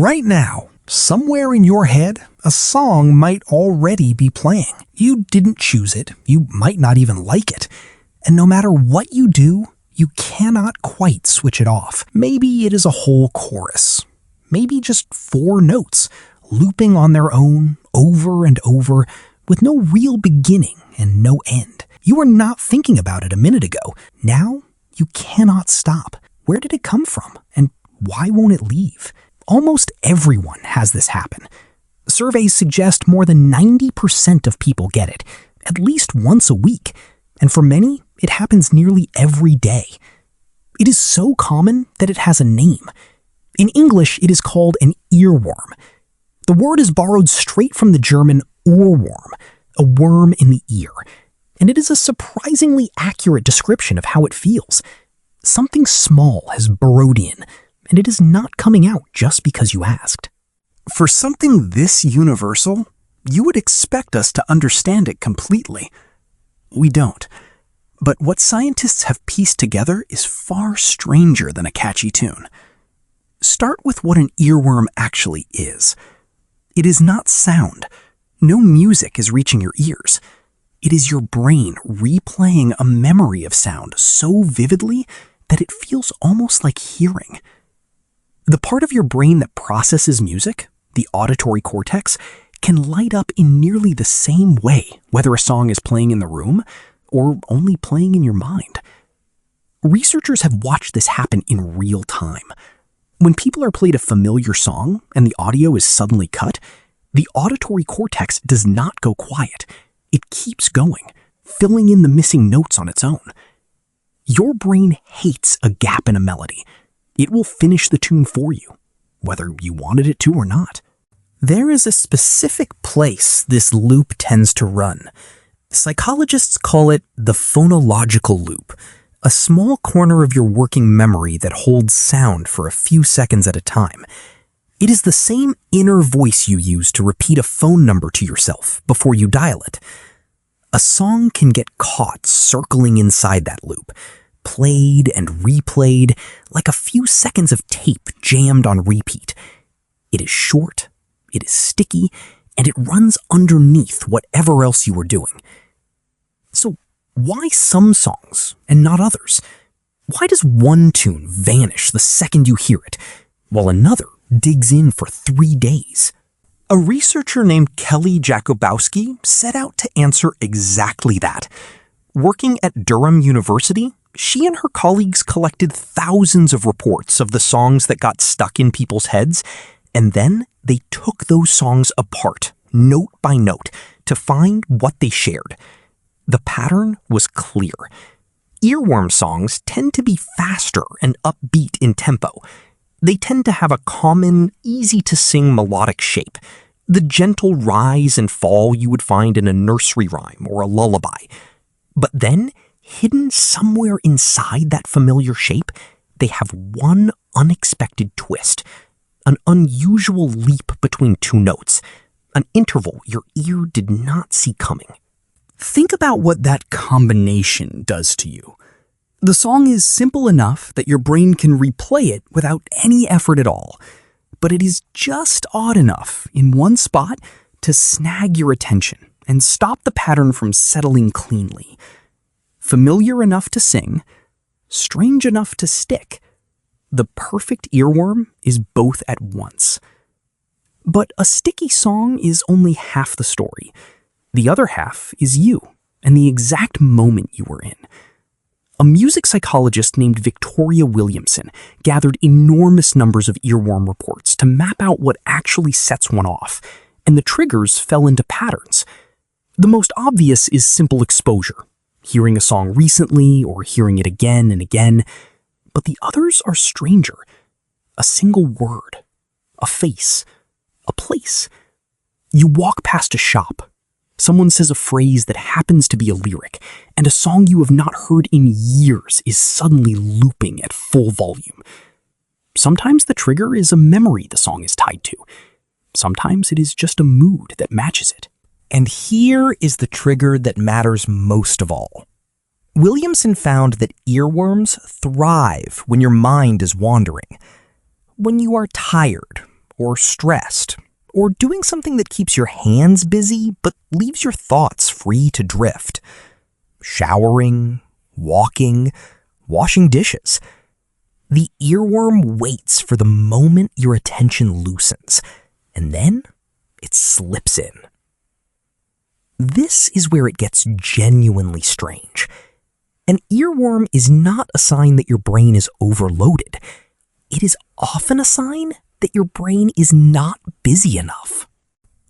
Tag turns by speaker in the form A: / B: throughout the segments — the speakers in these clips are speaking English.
A: Right now, somewhere in your head, a song might already be playing. You didn't choose it, you might not even like it, and no matter what you do, you cannot quite switch it off. Maybe it is a whole chorus. Maybe just 4 notes, looping on their own, over and over, with no real beginning and no end. You were not thinking about it a minute ago. Now, you cannot stop. Where did it come from? And why won't it leave? Almost everyone has this happen. Surveys suggest more than 90% of people get it, at least once a week. And for many, it happens nearly every day. It is so common that it has a name. In English, it is called an earworm. The word is borrowed straight from the German Ohrwurm, a worm in the ear, and it is a surprisingly accurate description of how it feels. Something small has burrowed in, and it is not coming out just because you asked.
B: For something this universal, you would expect us to understand it completely. We don't. But what scientists have pieced together is far stranger than a catchy tune. Start with what an earworm actually is. It is not sound. No music is reaching your ears. It is your brain replaying a memory of sound so vividly that it feels almost like hearing. The part of your brain that processes music, the auditory cortex, can light up in nearly the same way whether a song is playing in the room or only playing in your mind. Researchers have watched this happen in real time. When people are played a familiar song and the audio is suddenly cut, the auditory cortex does not go quiet. It keeps going, filling in the missing notes on its own. Your brain hates a gap in a melody. It will finish the tune for you, whether you wanted it to or not.
A: There is a specific place this loop tends to run. Psychologists call it the phonological loop, a small corner of your working memory that holds sound for a few seconds at a time. It is the same inner voice you use to repeat a phone number to yourself before you dial it. A song can get caught circling inside that loop, played and replayed like a few seconds of tape jammed on repeat. It is short, it is sticky, and it runs underneath whatever else you were doing. So why some songs and not others? Why does one tune vanish the second you hear it, while another digs in for 3 days? A researcher named Kelly Jakubowski set out to answer exactly that. Working at Durham University, she and her colleagues collected thousands of reports of the songs that got stuck in people's heads, and then they took those songs apart, note by note, to find what they shared. The pattern was clear. Earworm songs tend to be faster and upbeat in tempo. They tend to have a common, easy-to-sing melodic shape, the gentle rise and fall you would find in a nursery rhyme or a lullaby. But then, hidden somewhere inside that familiar shape, they have one unexpected twist, an unusual leap between 2 notes, an interval your ear did not see coming.
B: Think about what that combination does to you. The song is simple enough that your brain can replay it without any effort at all, but it is just odd enough in one spot to snag your attention and stop the pattern from settling cleanly. Familiar enough to sing, strange enough to stick. The perfect earworm is both at once. But a sticky song is only half the story. The other half is you and the exact moment you were in. A music psychologist named Victoria Williamson gathered enormous numbers of earworm reports to map out what actually sets one off, and the triggers fell into patterns. The most obvious is simple exposure, hearing a song recently or hearing it again and again, but the others are stranger. A single word, a face, a place. You walk past a shop. Someone says a phrase that happens to be a lyric, and a song you have not heard in years is suddenly looping at full volume. Sometimes the trigger is a memory the song is tied to. Sometimes it is just a mood that matches it.
A: And here is the trigger that matters most of all. Williamson found that earworms thrive when your mind is wandering. When you are tired, or stressed, or doing something that keeps your hands busy but leaves your thoughts free to drift. Showering, walking, washing dishes. The earworm waits for the moment your attention loosens, and then it slips in. This is where it gets genuinely strange. An earworm is not a sign that your brain is overloaded. It is often a sign that your brain is not busy enough.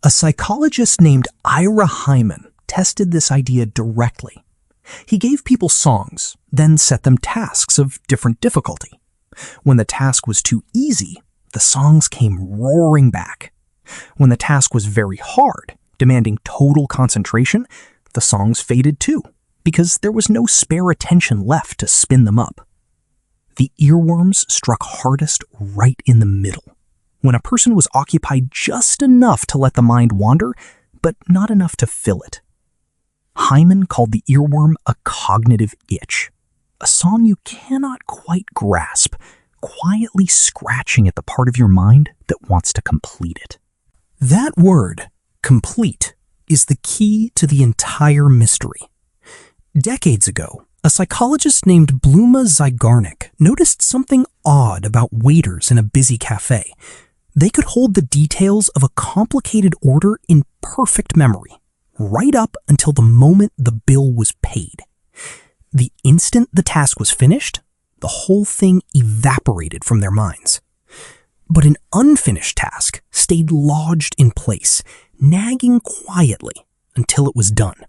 A: A psychologist named Ira Hyman tested this idea directly. He gave people songs, then set them tasks of different difficulty. When the task was too easy, the songs came roaring back. When the task was very hard, demanding total concentration, the songs faded too, because there was no spare attention left to spin them up. The earworms struck hardest right in the middle, when a person was occupied just enough to let the mind wander, but not enough to fill it. Hyman called the earworm a cognitive itch, a song you cannot quite grasp, quietly scratching at the part of your mind that wants to complete it. That word, complete, is the key to the entire mystery. Decades ago, a psychologist named Bluma Zeigarnik noticed something odd about waiters in a busy cafe. They could hold the details of a complicated order in perfect memory, right up until the moment the bill was paid. The instant the task was finished, the whole thing evaporated from their minds. But an unfinished task stayed lodged in place, nagging quietly until it was done.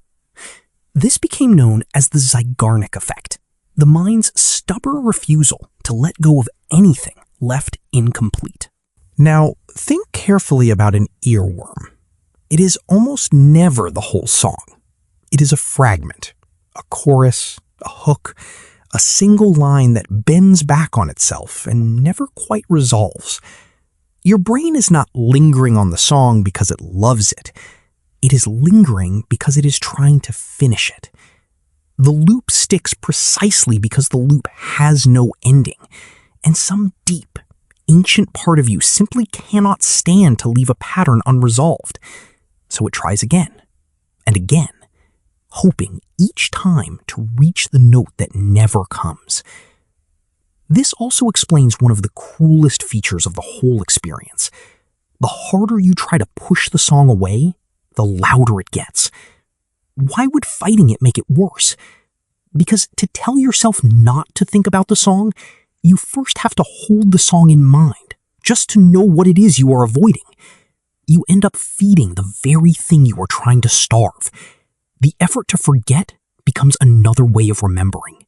A: This became known as the Zeigarnik effect, the mind's stubborn refusal to let go of anything left incomplete. Now, think carefully about an earworm. It is almost never the whole song. It is a fragment, a chorus, a hook, a single line that bends back on itself and never quite resolves. Your brain is not lingering on the song because it loves it. It is lingering because it is trying to finish it. The loop sticks precisely because the loop has no ending, and some deep, ancient part of you simply cannot stand to leave a pattern unresolved. So it tries again and again, hoping each time to reach the note that never comes. This also explains one of the cruelest features of the whole experience. The harder you try to push the song away, the louder it gets. Why would fighting it make it worse? Because to tell yourself not to think about the song, you first have to hold the song in mind, just to know what it is you are avoiding. You end up feeding the very thing you are trying to starve. The effort to forget becomes another way of remembering.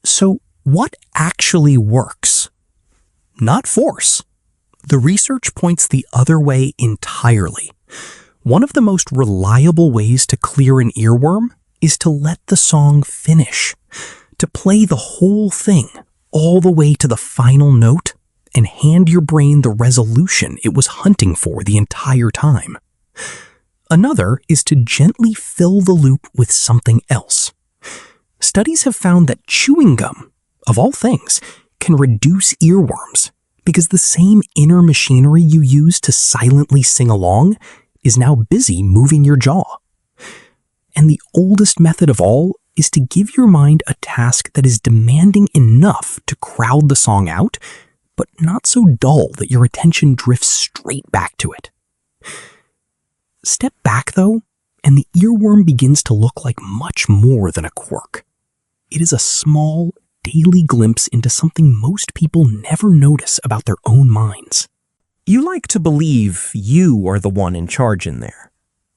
A: So, what actually works? Not force. The research points the other way entirely. One of the most reliable ways to clear an earworm is to let the song finish, to play the whole thing all the way to the final note and hand your brain the resolution it was hunting for the entire time. Another is to gently fill the loop with something else. Studies have found that chewing gum, of all things, can reduce earworms because the same inner machinery you use to silently sing along is now busy moving your jaw. And the oldest method of all is to give your mind a task that is demanding enough to crowd the song out, but not so dull that your attention drifts straight back to it. Step back, though, and the earworm begins to look like much more than a quirk. It is a small, daily glimpse into something most people never notice about their own minds. You like to believe you are the one in charge in there,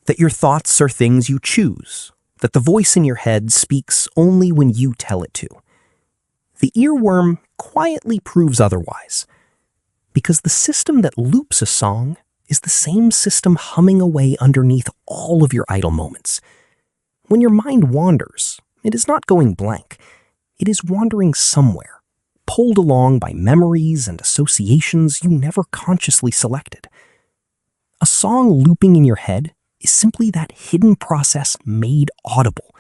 A: that your thoughts are things you choose, that the voice in your head speaks only when you tell it to. The earworm quietly proves otherwise, because the system that loops a song is the same system humming away underneath all of your idle moments. When your mind wanders, it is not going blank. It is wandering somewhere, pulled along by memories and associations you never consciously selected. A song looping in your head is simply that hidden process made audible.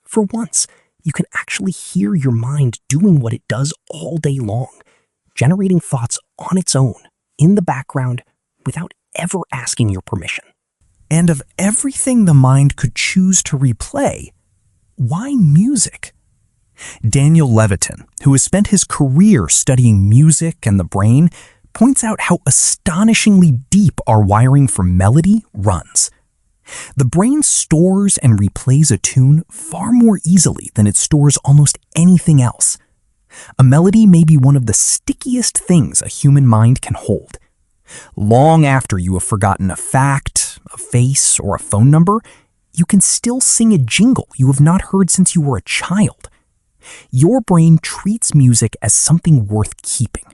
A: For once, you can actually hear your mind doing what it does all day long, generating thoughts on its own, in the background without ever asking your permission.
B: And of everything the mind could choose to replay, why music? Daniel Levitin, who has spent his career studying music and the brain, points out how astonishingly deep our wiring for melody runs. The brain stores and replays a tune far more easily than it stores almost anything else. A melody may be one of the stickiest things a human mind can hold. Long after you have forgotten a fact, a face, or a phone number, you can still sing a jingle you have not heard since you were a child. Your brain treats music as something worth keeping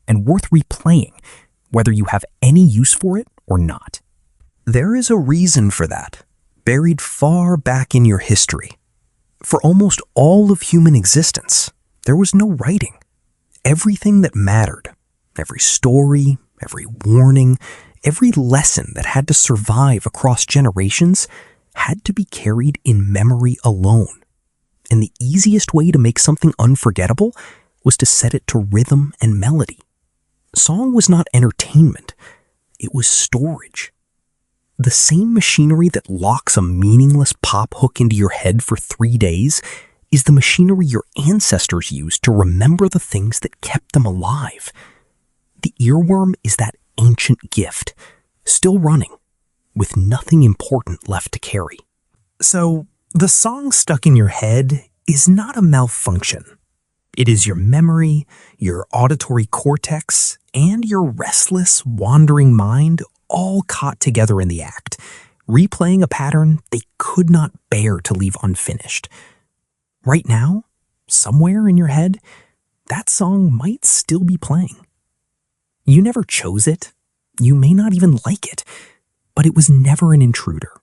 B: and worth replaying, whether you have any use for it or not. There is a reason for that, buried far back in your history. For almost all of human existence, there was no writing. Everything that mattered, every story, every warning, every lesson that had to survive across generations had to be carried in memory alone. And the easiest way to make something unforgettable was to set it to rhythm and melody. Song was not entertainment, it was storage. The same machinery that locks a meaningless pop hook into your head for 3 days is the machinery your ancestors used to remember the things that kept them alive. The earworm is that ancient gift, still running, with nothing important left to carry. So, the song stuck in your head is not a malfunction. It is your memory, your auditory cortex, and your restless, wandering mind all caught together in the act, replaying a pattern they could not bear to leave unfinished. Right now, somewhere in your head, that song might still be playing. You never chose it. You may not even like it, but it was never an intruder.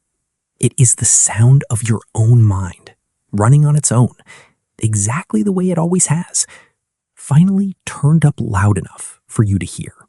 B: It is the sound of your own mind, running on its own, exactly the way it always has, finally turned up loud enough for you to hear.